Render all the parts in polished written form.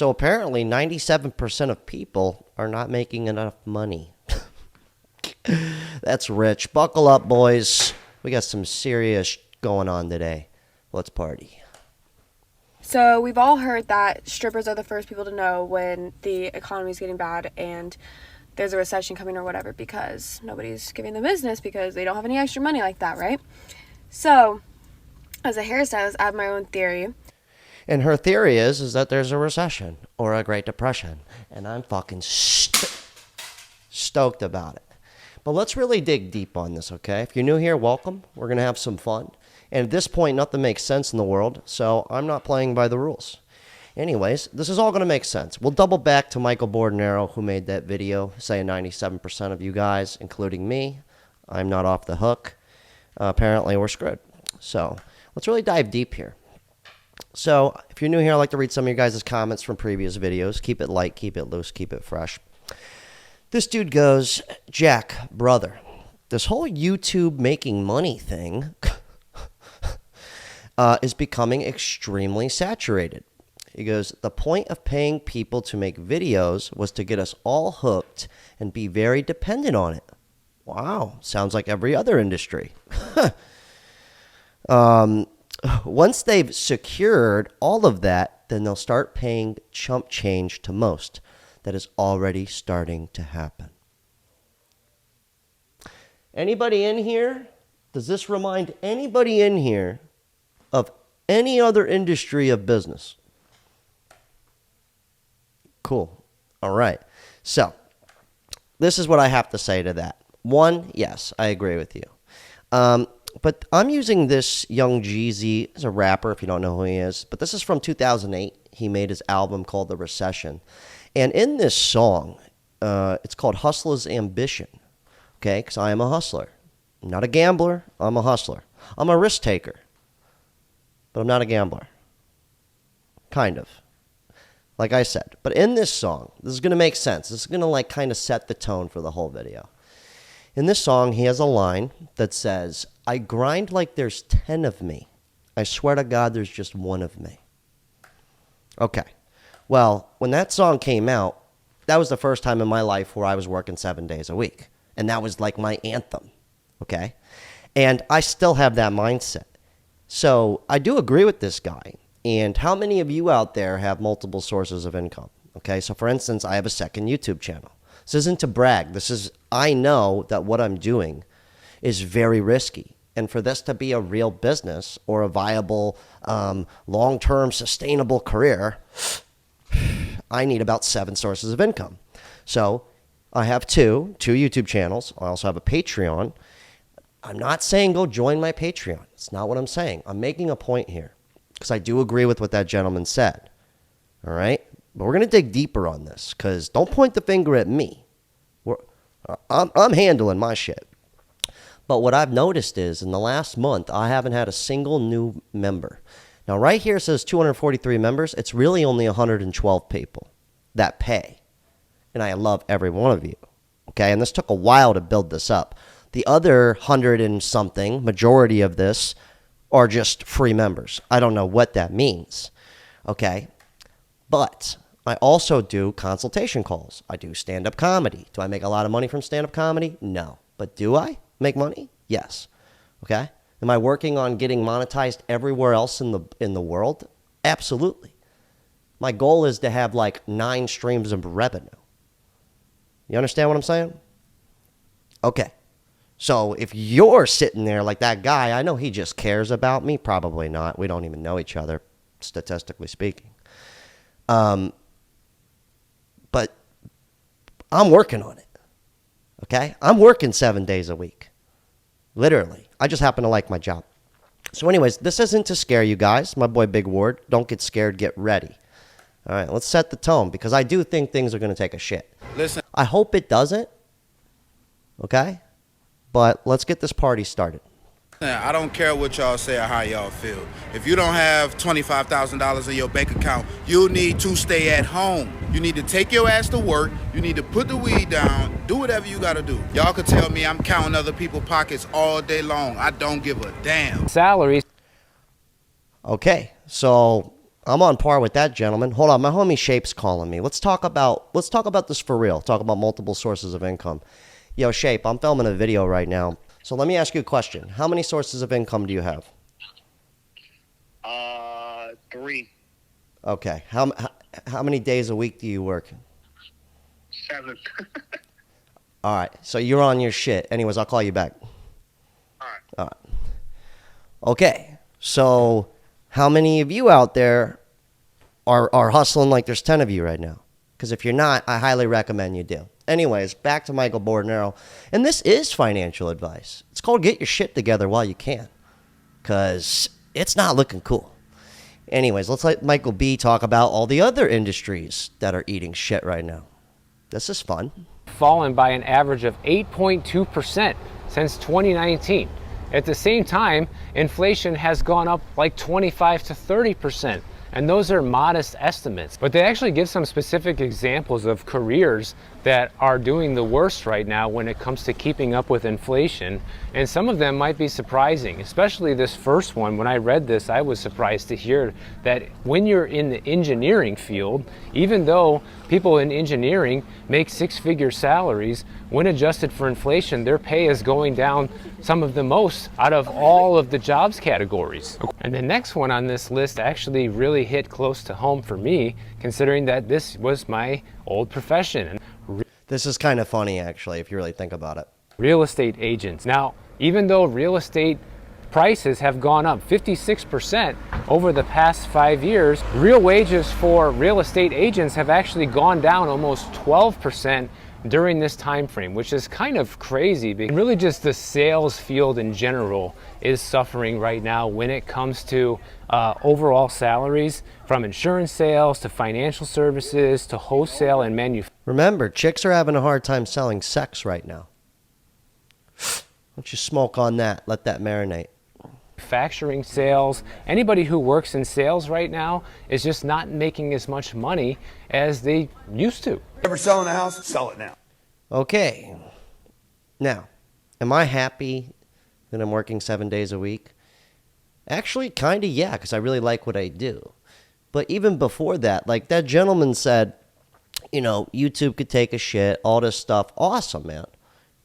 So apparently 97% of people are not making enough money. That's rich. Buckle up, boys. We got some serious going on today. Let's party. So we've all heard that strippers are the first people to know when the economy is getting bad and there's a recession coming or whatever, because nobody's giving them business because they don't have any extra money like that, right? So as a hairstylist, I have my own theory. And her theory is that there's a recession or a Great Depression. And I'm fucking stoked about it. But let's really dig deep on this, okay? If you're new here, welcome. We're going to have some fun. And at this point, nothing makes sense in the world, so I'm not playing by the rules. Anyways, this is all going to make sense. We'll double back to Michael Bordenero, who made that video, saying 97% of you guys, including me, I'm not off the hook. Apparently, we're screwed. So let's really dive deep here. So if you're new here, I'd like to read some of your guys' comments from previous videos. Keep it light, keep it loose, keep it fresh. This dude goes, Jack, brother, this whole YouTube making money thing is becoming extremely saturated. He goes, the point of paying people to make videos was to get us all hooked and be very dependent on it. Wow, sounds like every other industry. Once they've secured all of that, then they'll start paying chump change to most. That is already starting to happen. Anybody in here? Does this remind anybody in here of any other industry of business? Cool. All right. So, this is what I have to say to that. One, yes, I agree with you. But I'm using this Young Jeezy as a rapper, if you don't know who he is. But this is from 2008. He made his album called The Recession. And in this song, it's called Hustler's Ambition. Okay? Because I am a hustler. I'm not a gambler. I'm a hustler. I'm a risk taker. But I'm not a gambler. Kind of. Like I said. But in this song, this is going to make sense. This is going to like kind of set the tone for the whole video. In this song, he has a line that says, I grind like there's 10 of me. I swear to God, there's just one of me. Okay. Well, when that song came out, that was the first time in my life where I was working 7 days a week. And that was like my anthem. Okay. And I still have that mindset. So I do agree with this guy. And how many of you out there have multiple sources of income? Okay. So for instance, I have a second YouTube channel. This isn't to brag. I know that what I'm doing is very risky. And for this to be a real business or a viable, long-term, sustainable career, I need about 7 sources of income. So I have two YouTube channels. I also have a Patreon. I'm not saying go join my Patreon. It's not what I'm saying. I'm making a point here because I do agree with what that gentleman said. All right? But we're going to dig deeper on this because don't point the finger at me. I'm handling my shit. But what I've noticed is in the last month, I haven't had a single new member. Now, right here it says 243 members. It's really only 112 people that pay. And I love every one of you. Okay? And this took a while to build this up. The other 100 and something, majority of this, are just free members. I don't know what that means. Okay? But I also do consultation calls. I do stand-up comedy. Do I make a lot of money from stand-up comedy? No. But do I make money? Yes. Okay? Am I working on getting monetized everywhere else in the world? Absolutely. My goal is to have like 9 streams of revenue. You understand what I'm saying? Okay. So if you're sitting there like that guy, I know he just cares about me. Probably not. We don't even know each other, statistically speaking. But I'm working on it. Okay? I'm working 7 days a week. Literally. I just happen to like my job. So anyways, this isn't to scare you guys. My boy Big Ward. Don't get scared. Get ready. All right, let's set the tone because I do think things are going to take a shit. Listen. I hope it doesn't. Okay? But let's get this party started. I don't care what y'all say or how y'all feel. If you don't have $25,000 in your bank account, you need to stay at home. You need to take your ass to work. You need to put the weed down. Do whatever you got to do. Y'all can tell me I'm counting other people's pockets all day long. I don't give a damn. Salaries. Okay, so I'm on par with that, gentleman. Hold on, my homie Shape's calling me. Let's talk about this for real. Talk about multiple sources of income. Yo, Shape, I'm filming a video right now. So let me ask you a question. How many sources of income do you have? 3. Okay. How many days a week do you work? 7. All right. So you're on your shit. Anyways, I'll call you back. All right. All right. Okay. So how many of you out there are hustling like there's 10 of you right now? Because if you're not, I highly recommend you do. Anyways, back to Michael Bordenero. And this is financial advice. It's called get your shit together while you can. Because it's not looking cool. Anyways, let's let Michael B talk about all the other industries that are eating shit right now. This is fun. Fallen by an average of 8.2% since 2019. At the same time, inflation has gone up like 25 to 30%. And those are modest estimates, but they actually give some specific examples of careers that are doing the worst right now when it comes to keeping up with inflation. And some of them might be surprising, especially this first one. When I read this, I was surprised to hear that when you're in the engineering field, even though people in engineering make 6-figure salaries, when adjusted for inflation, their pay is going down some of the most out of all of the jobs categories. And the next one on this list actually really hit close to home for me, considering that this was my old profession. This is kind of funny, actually, if you really think about it. Real estate agents. Now, even though real estate prices have gone up 56% over the past 5 years, real wages for real estate agents have actually gone down almost 12% during this time frame, which is kind of crazy. And really just the sales field in general is suffering right now when it comes to overall salaries, from insurance sales to financial services to wholesale and manufacturing. Remember, chicks are having a hard time selling sex right now. Why don't you smoke on that? Let that marinate. Manufacturing sales. Anybody who works in sales right now is just not making as much money as they used to. Ever selling a house? Sell it now. Okay. Now, am I happy that I'm working 7 days a week? Actually, kind of, yeah, because I really like what I do. But even before that, like that gentleman said, you know, YouTube could take a shit, all this stuff. Awesome, man.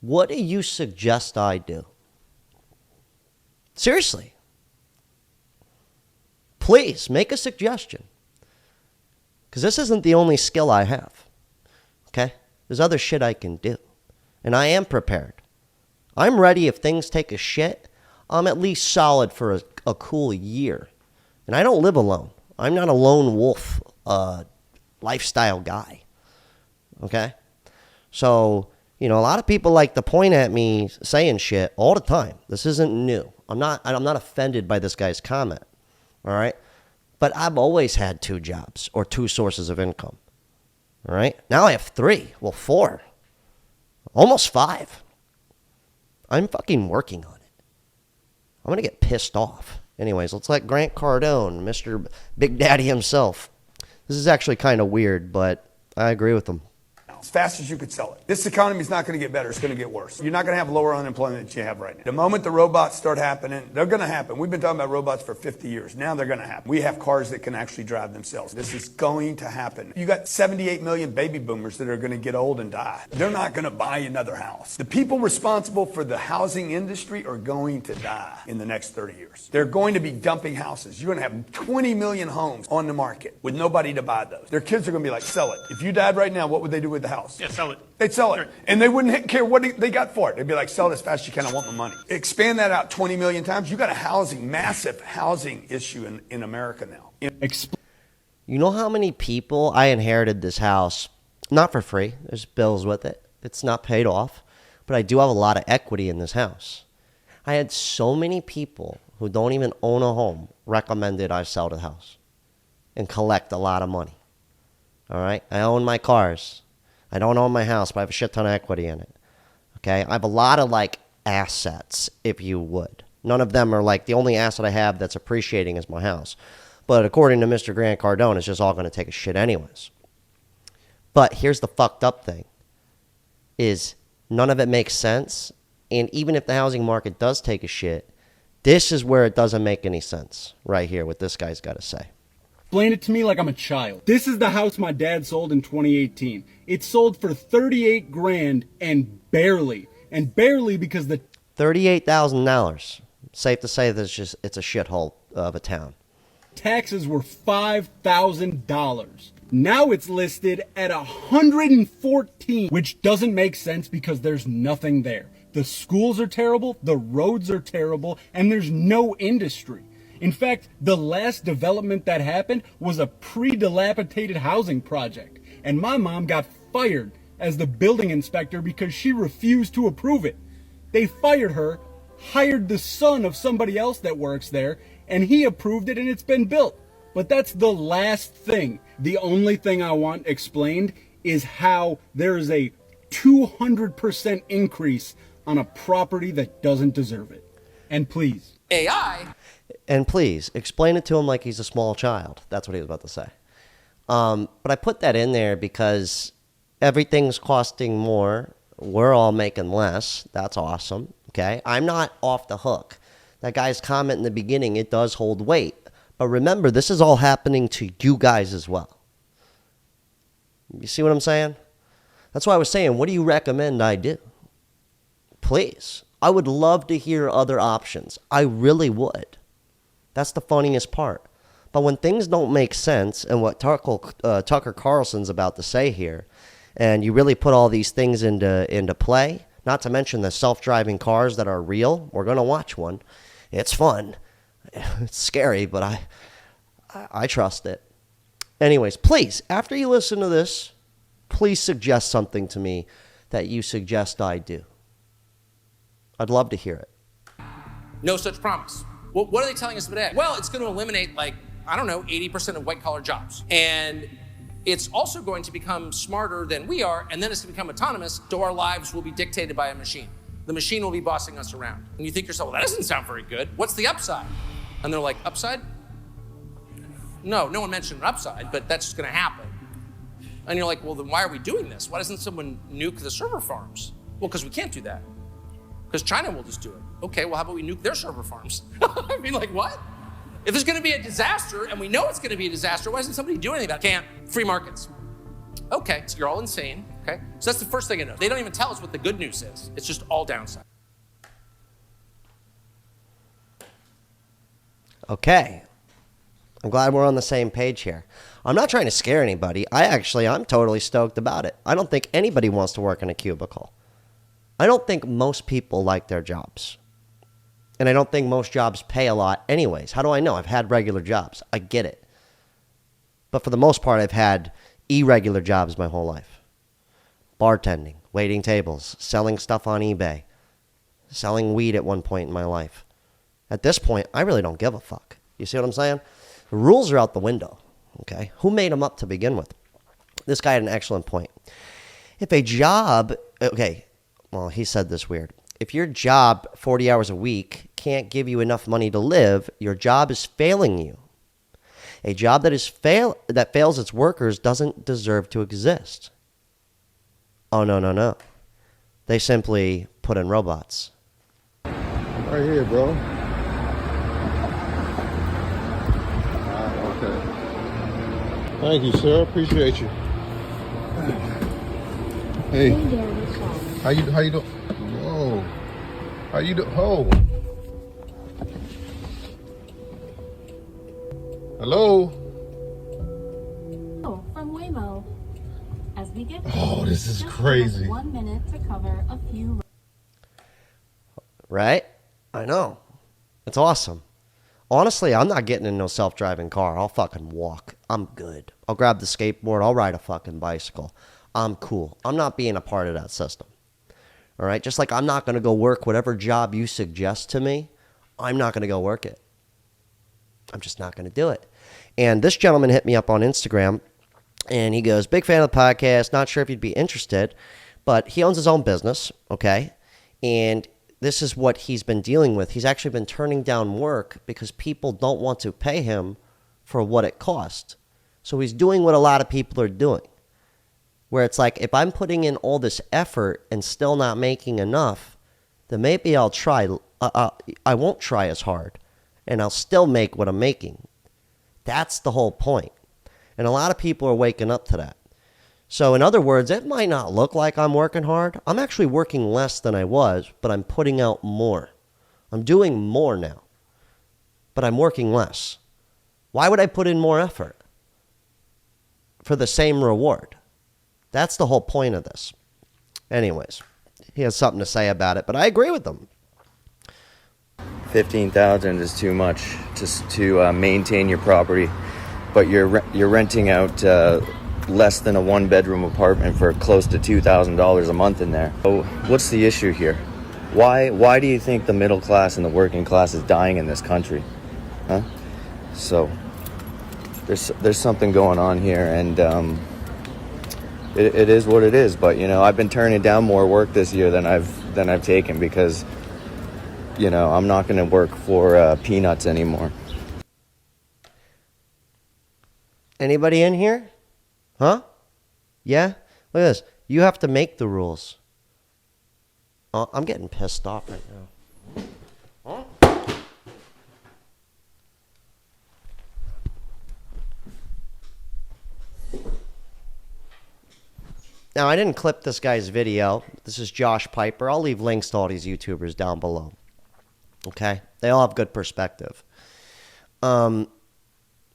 What do you suggest I do? Seriously. Please, make a suggestion. Because this isn't the only skill I have. Okay? There's other shit I can do. And I am prepared. I'm ready if things take a shit. I'm at least solid for a cool year. And I don't live alone. I'm not a lone wolf lifestyle guy. Okay? So, you know, a lot of people like to point at me saying shit all the time. This isn't new. I'm not offended by this guy's comment. All right? But I've always had 2 jobs or 2 sources of income. All right? Now I have 3. Well, 4. Almost 5. I'm fucking working on it. I'm going to get pissed off. Anyways, let's let Grant Cardone, Mr. Big Daddy himself. This is actually kind of weird, but I agree with him. As fast as you could sell it. This economy is not going to get better. It's going to get worse. You're not going to have lower unemployment than you have right now. The moment the robots start happening, they're going to happen. We've been talking about robots for 50 years. Now they're going to happen. We have cars that can actually drive themselves. This is going to happen. You got 78 million baby boomers that are going to get old and die. They're not going to buy another house. The people responsible for the housing industry are going to die in the next 30 years. They're going to be dumping houses. You're going to have 20 million homes on the market with nobody to buy those. Their kids are going to be like, sell it. If you died right now, what would they do with the house? Yeah, sell it. They'd sell it. And they wouldn't care what they got for it. They'd be like, sell it as fast as you can. I want my money. Expand that out 20 million times. You got a massive housing issue in America now. You know how many people I inherited this house, not for free. There's bills with it. It's not paid off. But I do have a lot of equity in this house. I had so many people who don't even own a home recommended I sell the house and collect a lot of money. All right? I own my cars. I don't own my house, but I have a shit ton of equity in it. Okay? I have a lot of, like, assets, if you would. None of them are, like, the only asset I have that's appreciating is my house. But according to Mr. Grant Cardone, it's just all going to take a shit anyways. But here's the fucked up thing, is none of it makes sense. And even if the housing market does take a shit, this is where it doesn't make any sense right here, what this guy's got to say. explain it to me like I'm a child. This is the house my dad sold in 2018. It sold for 38 grand and barely because the $38,000. Safe to say that it's a shithole of a town. taxes were $5,000. Now it's listed at 114, which doesn't make sense because there's nothing there. The schools are terrible, the roads are terrible, and there's no industry. In fact, the last development that happened was a pre-dilapidated housing project, and my mom got fired as the building inspector because she refused to approve it. They fired her, hired the son of somebody else that works there, and he approved it and it's been built. But that's the last thing. The only thing I want explained is how there is a 200% increase on a property that doesn't deserve it. And please. AI. And please, explain it to him like he's a small child. That's what he was about to say. But I put that in there because everything's costing more. We're all making less. That's awesome. Okay? I'm not off the hook. That guy's comment in the beginning, it does hold weight. But remember, this is all happening to you guys as well. You see what I'm saying? That's why I was saying, what do you recommend I do? Please. I would love to hear other options. I really would. That's the funniest part. But when things don't make sense, and what Tucker Carlson's about to say here, and you really put all these things into play, not to mention the self-driving cars that are real, we're going to watch one. It's fun. It's scary, but I trust it. Anyways, please, after you listen to this, please suggest something to me that you suggest I do. I'd love to hear it. No such promise. Well, what are they telling us today? Well, it's going to eliminate, 80% of white-collar jobs. And it's also going to become smarter than we are, and then it's going to become autonomous, so our lives will be dictated by a machine. The machine will be bossing us around. And you think to yourself, well, that doesn't sound very good. What's the upside? And they're like, upside? No one mentioned an upside, but that's just going to happen. And you're like, well, then why are we doing this? Why doesn't someone nuke the server farms? Well, because we can't do that. Because China will just do it. Okay, well, how about we nuke their server farms? I mean, what? If there's going to be a disaster, and we know it's going to be a disaster, why doesn't somebody do anything about it? Can't. Free markets. Okay, so you're all insane. Okay, so that's the first thing I know. They don't even tell us what the good news is. It's just all downside. Okay. I'm glad we're on the same page here. I'm not trying to scare anybody. I'm totally stoked about it. I don't think anybody wants to work in a cubicle. I don't think most people like their jobs. And I don't think most jobs pay a lot anyways. How do I know? I've had regular jobs. I get it. But for the most part, I've had irregular jobs my whole life. Bartending, waiting tables, selling stuff on eBay, selling weed at one point in my life. At this point, I really don't give a fuck. You see what I'm saying? The rules are out the window, okay? Who made them up to begin with? This guy had an excellent point. If a job, well, he said this weird. If your job, 40 hours a week, can't give you enough money to live, your job is failing you. A job that fails its workers doesn't deserve to exist. Oh, no. They simply put in robots. Right here, bro. Okay. Thank you, sir. Appreciate you. Hey. How you doing? Whoa. How you doing? Oh. Hello. Oh, from Waymo. As we get Oh, this is crazy. 1 minute to cover a few. Right? I know. It's awesome. Honestly, I'm not getting in no self-driving car. I'll fucking walk. I'm good. I'll grab the skateboard. I'll ride a fucking bicycle. I'm cool. I'm not being a part of that system. All right? Just like I'm not going to go work whatever job you suggest to me, I'm not going to go work it. I'm just not going to do it. And this gentleman hit me up on Instagram, and he goes, big fan of the podcast, not sure if you'd be interested, but he owns his own business, okay? And this is what he's been dealing with. He's actually been turning down work because people don't want to pay him for what it costs. So he's doing what a lot of people are doing, where it's like, if I'm putting in all this effort and still not making enough, then maybe I'll try. I won't try as hard, and I'll still make what I'm making. That's the whole point. And a lot of people are waking up to that. So in other words, it might not look like I'm working hard. I'm actually working less than I was, but I'm putting out more. I'm doing more now, but I'm working less. Why would I put in more effort for the same reward? That's the whole point of this. Anyways, he has something to say about it, but I agree with him. 15,000 is too much just to maintain your property, but you're renting out less than a one-bedroom apartment for close to $2,000 a month in there. So what's the issue here? Why do you think the middle class and the working class is dying in this country? Huh? So there's something going on here, and it is what it is. But I've been turning down more work this year than I've taken because I'm not going to work for peanuts anymore. Anybody in here? Huh? Yeah? Look at this. You have to make the rules. Oh, I'm getting pissed off right now. Huh? Now, I didn't clip this guy's video. This is Josh Piper. I'll leave links to all these YouTubers down below. Okay? They all have good perspective.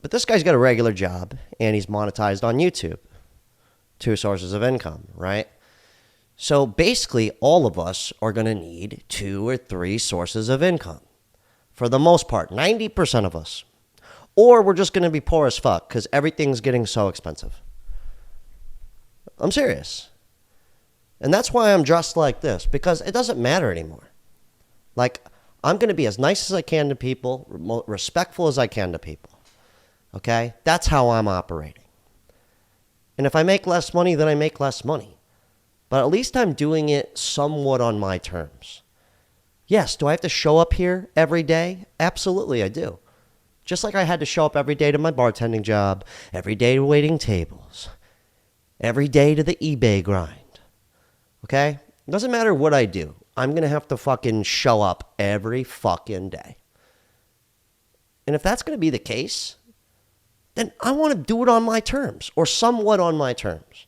But this guy's got a regular job, and he's monetized on YouTube. 2 sources of income, right? So basically, all of us are going to need 2 or 3 sources of income. For the most part, 90% of us. Or we're just going to be poor as fuck because everything's getting so expensive. I'm serious. And that's why I'm dressed like this, because it doesn't matter anymore. Like, I'm going to be as nice as I can to people, respectful as I can to people. Okay? That's how I'm operating. And if I make less money, then I make less money. But at least I'm doing it somewhat on my terms. Yes, do I have to show up here every day? Absolutely, I do. Just like I had to show up every day to my bartending job, every day waiting tables, every day to the eBay grind. Okay? It doesn't matter what I do. I'm going to have to fucking show up every fucking day. And if that's going to be the case, then I want to do it on my terms, or somewhat on my terms.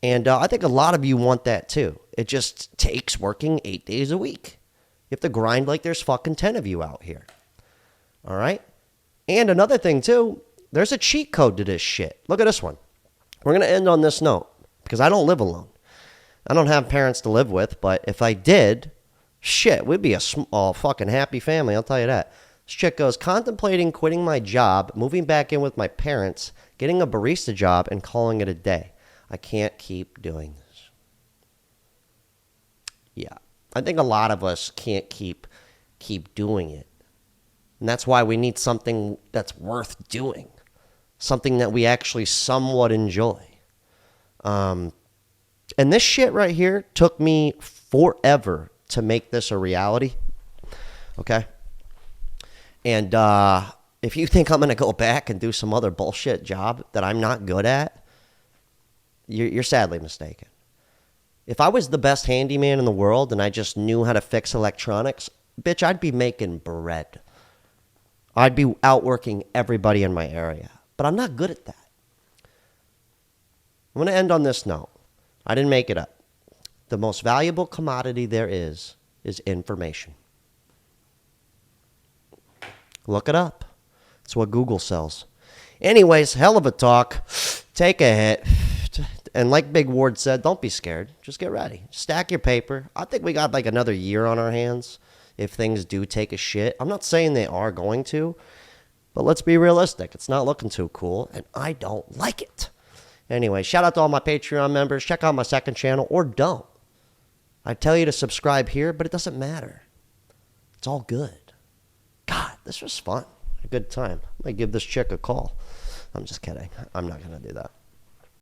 And I think a lot of you want that too. It just takes working 8 days a week. You have to grind like there's fucking 10 of you out here. All right? And another thing too, there's a cheat code to this shit. Look at this one. We're going to end on this note, because I don't live alone. I don't have parents to live with, but if I did, shit, we'd be a small fucking happy family, I'll tell you that. This chick goes, contemplating quitting my job, moving back in with my parents, getting a barista job, and calling it a day. I can't keep doing this. Yeah, I think a lot of us can't keep doing it. And that's why we need something that's worth doing. Something that we actually somewhat enjoy. And this shit right here took me forever to make this a reality. Okay? And if you think I'm going to go back and do some other bullshit job that I'm not good at, you're sadly mistaken. If I was the best handyman in the world and I just knew how to fix electronics, bitch, I'd be making bread. I'd be outworking everybody in my area. But I'm not good at that. I'm going to end on this note. I didn't make it up. The most valuable commodity there is information. Look it up. It's what Google sells. Anyways, hell of a talk. Take a hit. And like Big Ward said, don't be scared. Just get ready. Stack your paper. I think we got like another year on our hands if things do take a shit. I'm not saying they are going to, but let's be realistic. It's not looking too cool, and I don't like it. Anyway, shout out to all my Patreon members. Check out my second channel, or don't. I tell you to subscribe here, but it doesn't matter. It's all good. God, this was fun. A good time. I might give this chick a call. I'm just kidding. I'm not going to do that.